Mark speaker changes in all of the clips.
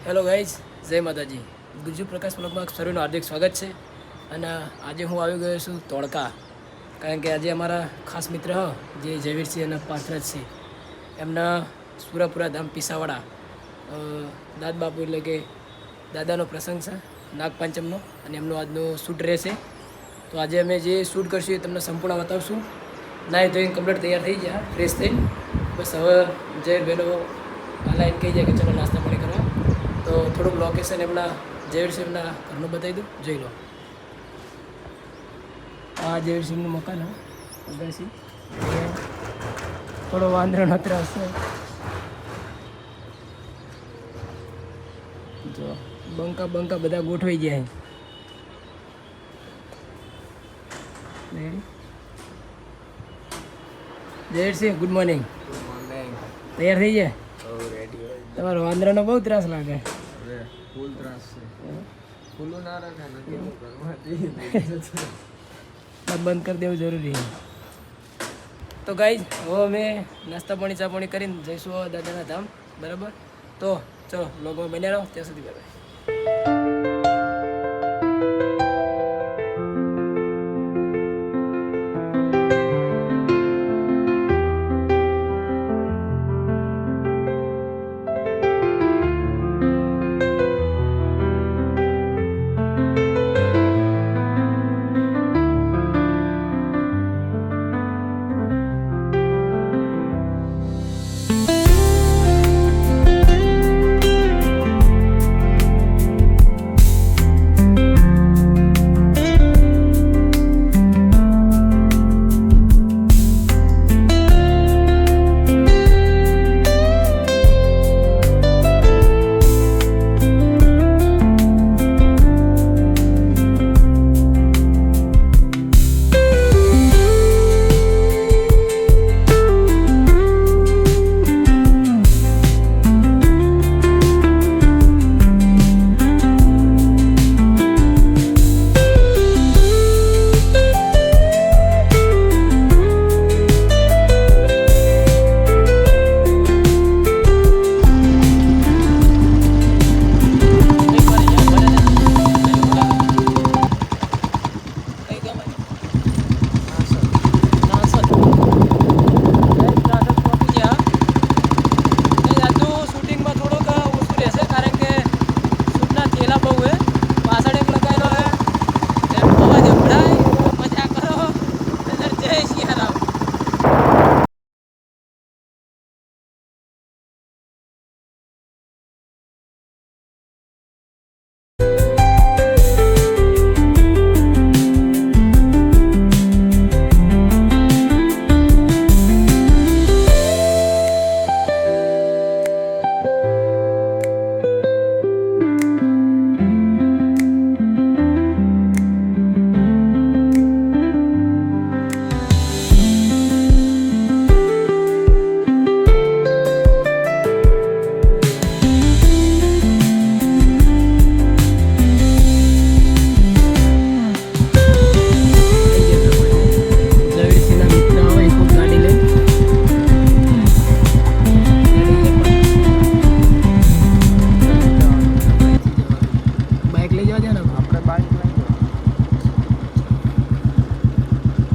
Speaker 1: Hello guys, જય માતાજી. ગુજ્જુ પ્રકાશ બ્લોગમાં સર્વેનું હાર્દિક સ્વાગત છે. અને આજે હું આવી ગયો છું ધોળકા, કારણ કે આજે અમારા ખાસ મિત્ર જે ઝવેરસિંહ અને પાથરાજ છે, એમના સુરાપુરા ધામ પીસાવાડા દાદ બાપુ એટલે કે દાદાનો પ્રસંગ છે નાગપાંચમનો, અને એમનો આજનો શૂટ રહેશે. તો આજે અમે જે શૂટ કરશું એ તમને સંપૂર્ણ બતાવશું. નાહી ધોઈને કમ્પ્લીટ તૈયાર થઈ ગયા, ફ્રેશ થઈ. બસ હવે જય બહેનો લાઈન કહી જાય કે ચલો નાસ્તા પાણી કરવા. તો થોડુંક લોકેશન એમના ઝવેરસિંહ એમના ઘરનું બતાવી દઉં, જોઈ લો. આ ઝવેરસિંહનું મકાન અગાસી, થોડો વાંદરાનો ત્રાસ છે. જો બંકા બધા ગોઠવાઈ ગયા. ઝવેરસિંહ ગુડ મોર્નિંગ. તૈયાર થઈ જાય? તમારો વાંદરાનો બહુ ત્રાસ લાગે.
Speaker 2: ફૂલ ત્રાસ છે. ફૂલું ના રાખે
Speaker 1: બંધ કરી દેવું જરૂરી છે. તો ગાઈઝ, હવે અમે નાસ્તા પાણી ચા પાણી કરીને જઈશું દાદાના ધામ, બરાબર? તો ચલો લોગમાં બન્યા રહો, ત્યાં સુધી બાય.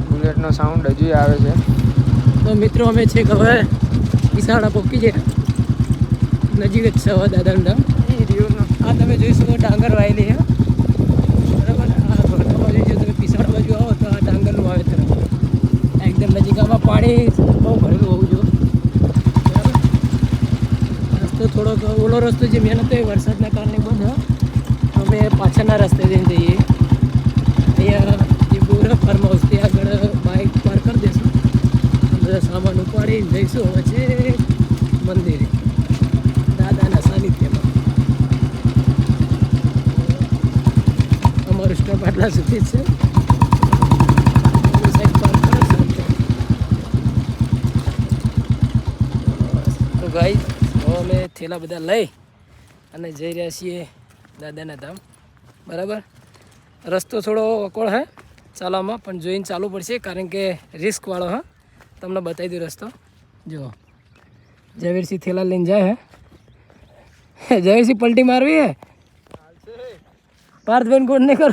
Speaker 2: બુલેટનો સાઉન્ડ હજી આવે છે.
Speaker 1: તો મિત્રો, અમે છે હવે પીસાવાડા પહોંચી ગયા, નજીક જ છે હવે દાદાનું ધામ. આ તમે જોઈ શકો ડાંગર વાયેલી છે, બરાબર? આ ધોળકા બાજુ જો તમે પીસાવાડા બાજુ આવો તો આ ડાંગરનું વાવેતર એકદમ નજીક. આમાં પાણી બહુ ભરેલું હોવું જોઈએ, બરાબર? રસ્તો થોડોક ઓલો રસ્તો જે મહેનત હોય વરસાદના કારણે બંધ. અમે પાછળના રસ્તે જઈને જઈએ. અહીંયા જે બોરા ફાર્મ હાઉસ ત્યાં આગળ બાઇક પાર્ક કરી દઈશું, બધા સામાન ઉપાડીને જઈશું વચ્ચે મંદિરે દાદાના સાનિધ્યમાં. અમારું સ્ટોપ આટલા સુધી જ છે. સાઈડ પાર્ક કરીશું. તો ગાઈસ, હવે અમે થેલા બધા લઈ અને જઈ રહ્યા છીએ દાદાના ધામ, બરાબર? રસ્તો થોડો અકવળ હે ચાલવામાં, પણ જોઈને ચાલવું પડશે, કારણ કે રિસ્કવાળો. હા, તમને બતાવી દઉં રસ્તો. જુઓ, ઝવેરસિંહ થેલા લઈને જાય હે, જયસી પલટી મારવી હે પાર્થભાઈ કોણ નહીં કરો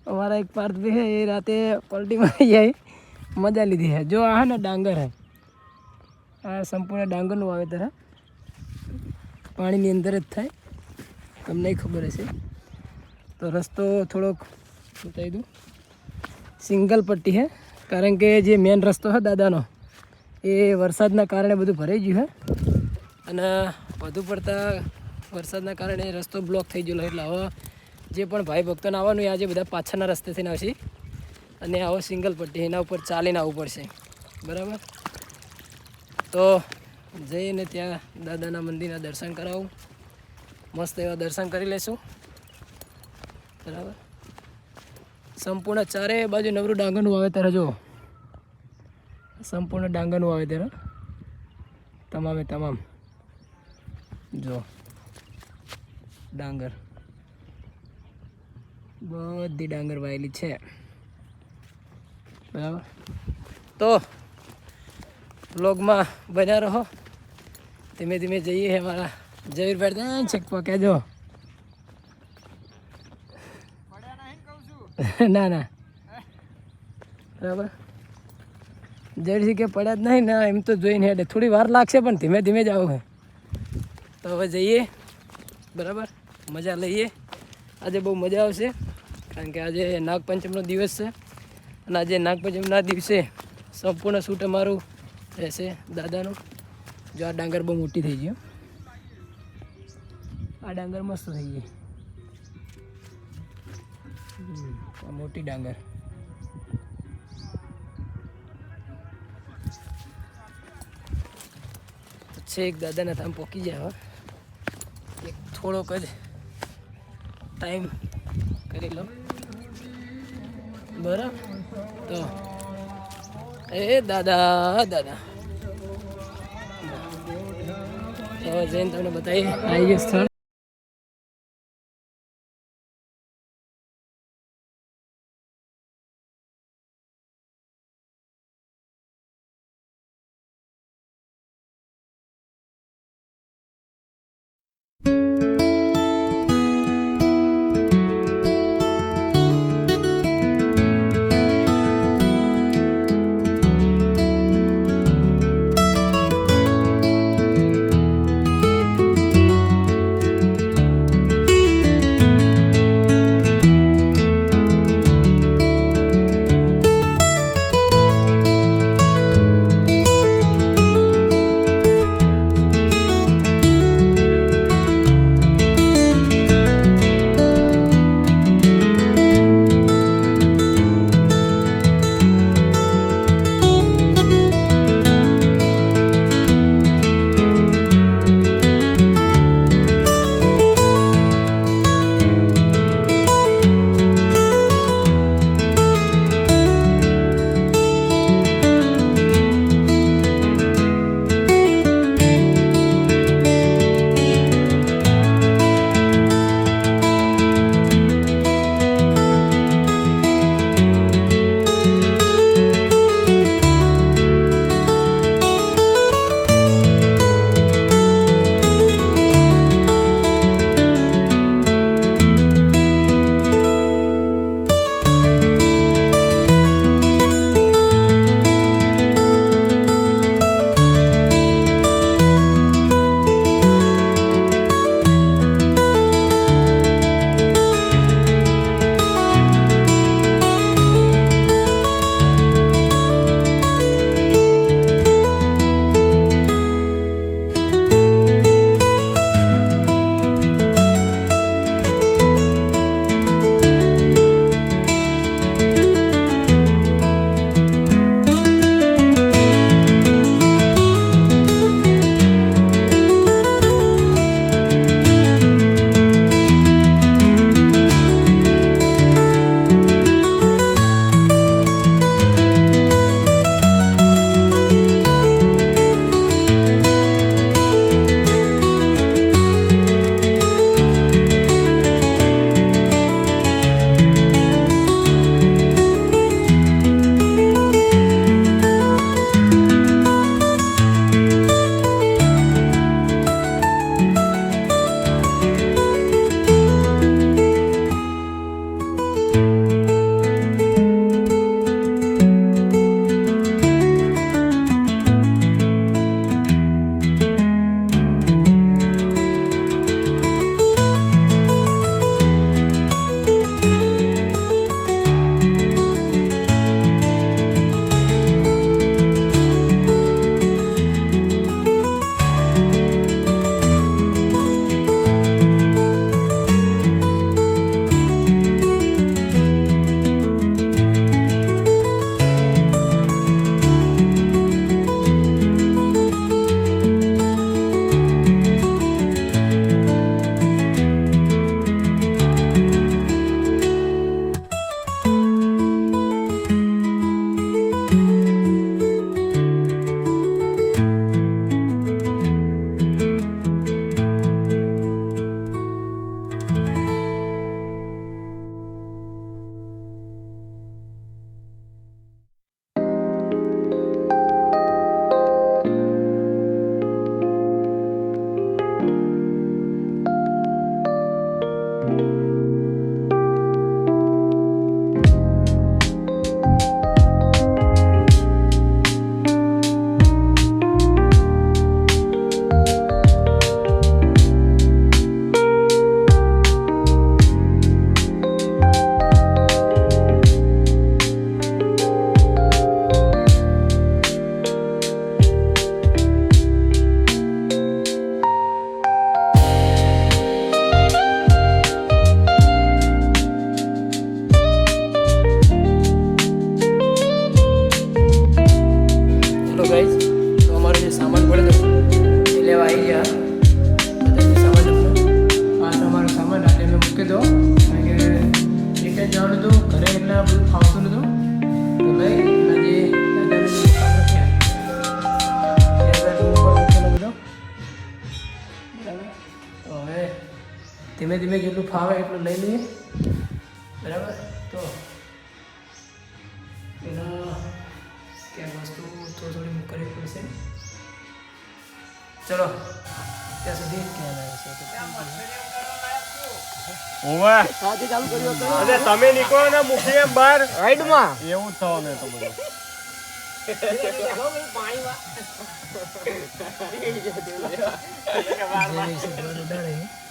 Speaker 1: અમારા એક પાર્થભાઈ હે એ રાતે પલટી મારી જાય મજા લીધી હે જો આ ને ડાંગર હે આ સંપૂર્ણ ડાંગરનું વાવેતર હે પાણીની અંદર જ થાય તમને ખબર હશે તો રસ્તો થોડોક બતાવી દઉં સિંગલ પટ્ટી હે કારણ કે જે મેન રસ્તો હે દાદાનો એ વરસાદના કારણે બધું ભરાઈ ગયું હે અને વધુ પડતા વરસાદના કારણે રસ્તો બ્લોક થઈ ગયેલો એટલે હવે જે પણ ભાઈ ભક્તોને આવવાનું એ આજે બધા પાછળના રસ્તે થઈને આવશે અને આવો સિંગલ પટ્ટી એના ઉપર ચાલીને આવવું પડશે બરાબર તો જઈને ત્યાં દાદાના મંદિરના દર્શન કરાવું મસ્ત એવા દર્શન કરી લઈશું બરાબર સંપૂર્ણ ચારે બાજુ નવરું ડાંગરનું વાવેતર જો સંપૂર્ણ ડાંગરનું વાવેતર તમામે તમામ જો ડાંગર બધી ડાંગર વાયેલી છે બરાબર તો વ્લોગમાં બન્યા રહો ધીમે ધીમે જઈએ અમારા જયવીરભાઈ ત્યાં છેક પક્યા જો ના ના બરાબર જયસી કે પડ્યા જ નહીં ના એમ તો જોઈને હેડે થોડી વાર લાગશે પણ ધીમે ધીમે જ આવું હે તો હવે જઈએ બરાબર મજા લઈએ આજે બહુ મજા આવશે કારણ કે આજે નાગપંચમનો દિવસ છે અને આજે નાગપંચમના દિવસે સંપૂર્ણ શૂટ અમારું રહેશે દાદાનું જો આ ડાંગર બહુ મોટી થઈ ગઈ આ ડાંગર મસ્ત થઈ ગઈ આ મોટી ડાંગર છે એક દાદાના ધામ પહોંચી જાય હવે એક થોડોક જ ટાઈમ કરી લો બરાબર તો એ દાદા દાદા તો જઈને તમને બતાવીએ આવી ગયું સ્થળ તો હવે ધીમે ધીમે જેટલું ફાવે એટલું લઈ લઈએ બરાબર. તો પેલા ક્યાંક વસ્તુ થોડી કરવી પડશે. ચલો ત્યાં સુધી ક્યાં આવે છે ચાલુ કર્યો તો
Speaker 3: અરે તમે નીકળો ને મુખી એમ બહાર
Speaker 2: રાઈડમાં
Speaker 3: એવું જ થવાનું તો બધું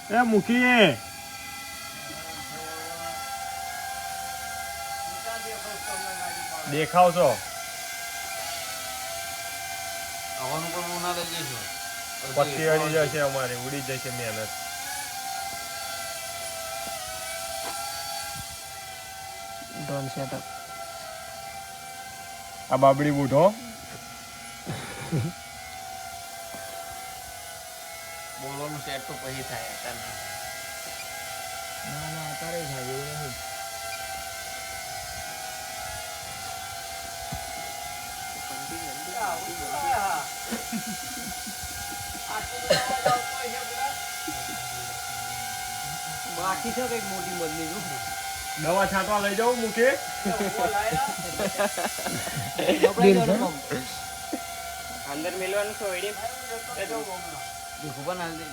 Speaker 3: એ મુખી દેખાવ છો પત્તી અડી જશે અમારે ઉડી જશે મહેનત.
Speaker 1: ડ્રોન સેટઅપ
Speaker 3: આ બાબડી બૂઢો
Speaker 2: બોલવાનું સેટ તો પછી થાય અત્યારે ના અત્યારે થાય એવું નહીં.
Speaker 1: બાકી છે કઈક મોટી બદલી
Speaker 3: દવા છાંટવા લઈ જાઉં મુખી
Speaker 2: અંદર મેલવાનું છે ઓઈડી દુખું હાલ દે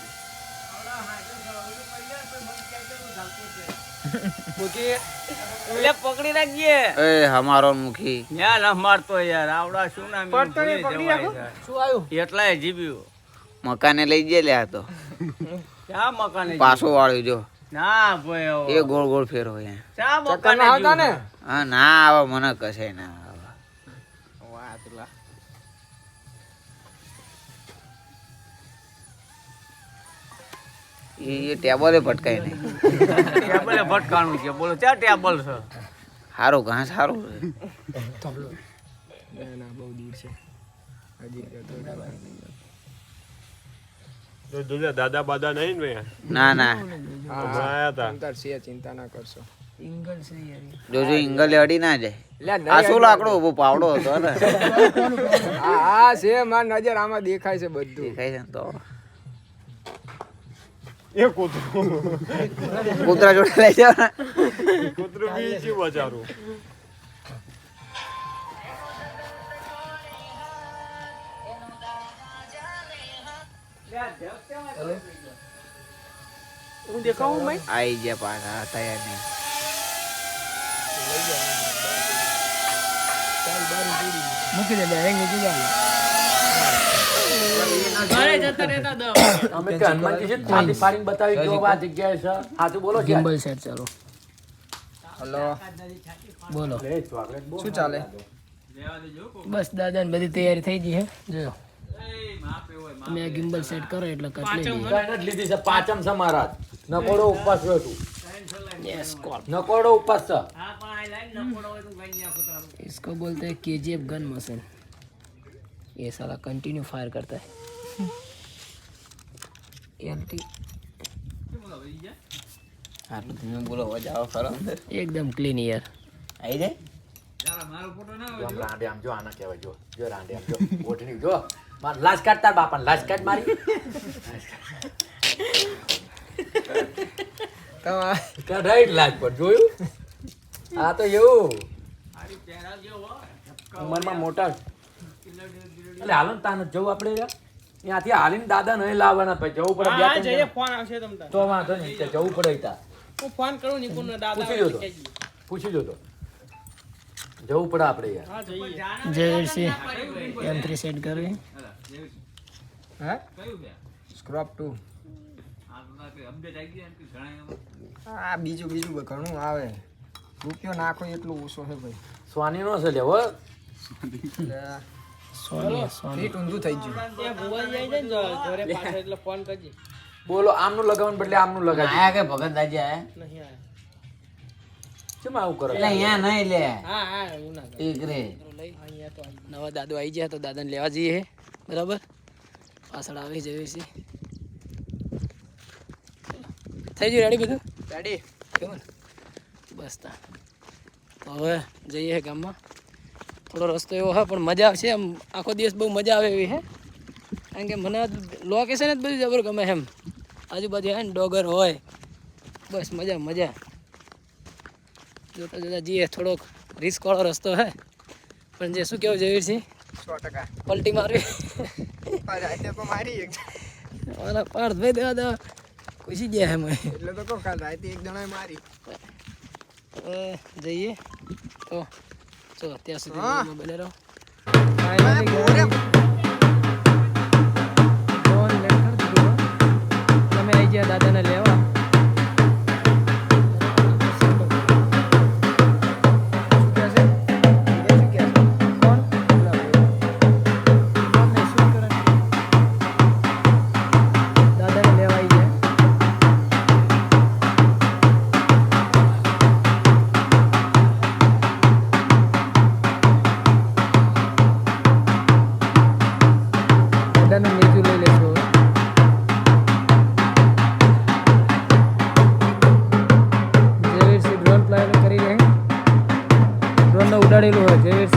Speaker 2: પકડી રાખીએ એ હમારો મુખી યાર અમારતો યાર આવડા શું નામ પકડી રાખો શું આવ્યું એટલાય જીબ્યું મકાને લઈ જે લે આ તો ક્યાં મકાને પાછો વાળ્યો જો ના ભાઈ એ ગોળ ગોળ ફેર હોય ચા મકાને આવતા ને હા ના આવે મને કશે ના આવે વાહ તુલા ये टेबल पटकाई नहीं टेबल पटकाणु के बोलो क्या टेबल છે હારો ઘાસ હારો
Speaker 1: તબલો
Speaker 2: ના બહુ દૂર છે હજી
Speaker 3: તો દુનિયા દાદા બાદા નહીં ને
Speaker 2: ના ના
Speaker 3: આયા હતા
Speaker 2: અંતર છે ચિંતા ના કરશો
Speaker 1: ઇંગલ છે યાર
Speaker 2: જોજો ઇંગલ અડી ના જાય આ શું લાકડો ઉભો પાવડો હતો ને હા છે માર નજર આમાં દેખાય છે બધું દેખાય છે તો
Speaker 3: એ કૂતરું
Speaker 2: કૂતરા જોડે લઈ જાવ
Speaker 3: કૂતરું બી છે બચારું
Speaker 1: હું દેખાવું મેં
Speaker 2: આઈ ગયા પાછા તૈયાર નહીં
Speaker 1: મૂકી દે ડાયરેક્ટ નીચે જાવ ઘરે જતા રહેતા દો
Speaker 4: અમે કે હનુમાનજી છે છાતી પાડીને બતાવી કે આ જગ્યાએ છે સાચું બોલો છે
Speaker 1: ગિમ્બલ સેટ ચાલો
Speaker 2: હલો
Speaker 1: બોલો
Speaker 2: શું ચાલે
Speaker 1: બસ દાદા ને બધી તૈયારી થઈ ગઈ હે જો તમે આ ગિમ્બલ સેટ કરો એટલે કટ લઈ લઈએ
Speaker 4: કઈ નથી લીધી છે પાંચમ છે મહારાજ નકોડો ઉપવાસ રહ્યો તું
Speaker 1: यस कॉल
Speaker 4: નકોડો ઉપવાસ છે
Speaker 1: इसको बोलते हैं केजीएफ गन मशीन ये साला कंटिन्यू फायर करता है एलटी
Speaker 2: આટલું તમે બોલો જાઓ ખરો
Speaker 1: एकदम क्लीन यार
Speaker 2: આઈ જાય
Speaker 4: આમ રાંડે આમ જો આના કહેવાય જો જો રાંડે આમ જો ઓઠણી જો માર લાશ કાઢ તાર બાપાને લાશ કાઢ મારી કઢાઈ લાજ પર જોયું આ તો એવું ઉંમરમાં મોટા એટલે હાલો ને તાને જવું આપણે ત્યાંથી હાલીને દાદા નહીં લાવવાના પછી જવું પડે બે ત્રણ
Speaker 1: फोन આવશે તમને
Speaker 4: તો વાંધો નહીં ત્યાં જવું પડે ત્યાં
Speaker 1: હું ફોન કરું નિકુન દાદા
Speaker 4: પૂછી જોતો જવું પડે આપણે યાર
Speaker 1: જય શ્રી M3 સેટ કરી
Speaker 2: હે સ્ક્રબ 2 આ બીજું ઘણું આવે રૂપિયો નાખો એટલું ઓછો છે ભાઈ
Speaker 4: સ્વાની નો છે લેવો
Speaker 1: સોની
Speaker 2: ઊંધું થઈ ગયું
Speaker 4: બોલો આમનું લગાવવાનું બદલે આમનું લગાવી
Speaker 2: આયા કે ભગત દાજી આયા
Speaker 4: કેમ આવું કરો
Speaker 2: એટલે અહીંયા નહીં લે
Speaker 1: હા એવું ના
Speaker 2: એક રે
Speaker 1: નવા દાદો આવી ગયા તો દાદાને લેવા જઈએ બરાબર પાછળ આવી જઈએ છે થઈ ગયું રેડી બધું રેડી કેવું બસ તા તો હવે જઈએ ગામમાં થોડો રસ્તો એવો હા પણ મજા આવશે એમ આખો દિવસ બહુ મજા આવે એવી હે કારણ કે મને લોકેશન જ બધું જબર ગમે એમ આજુબાજુ હે ને ડોગર હોય બસ મજા મજા. જોતા જોતા જઈએ. થોડોક રિસ્ક વાળો રસ્તો હે પણ જે શું કેવું જયવીર છે
Speaker 5: 100%
Speaker 1: પલટી મારવી
Speaker 5: રાતે તો મારી એક
Speaker 1: ઓલા પાર્થભાઈ દાદા ખુશી ગયા હે મને.
Speaker 5: એટલે તો કહું કાલ રાતે એક જણાએ મારી.
Speaker 1: હવે જઈએ તો ચલો ત્યાં સુધી
Speaker 5: હા.
Speaker 1: બને રહો.
Speaker 5: બોરે
Speaker 1: ફોન લેટ કરી દીધો. તમે આવી ગયા દાદાને લેવા. શું કહે છે? કોણ? કોણને શું કરે? દાદાને લેવા આવી ગયા. દાદાનું નેચું લઈ લેશું હવે. જયવીરસિંહ ડ્રોન ફ્લાય કરી રહી. ડ્રોનને ઉડાડેલું હોય જયવીરસિંહ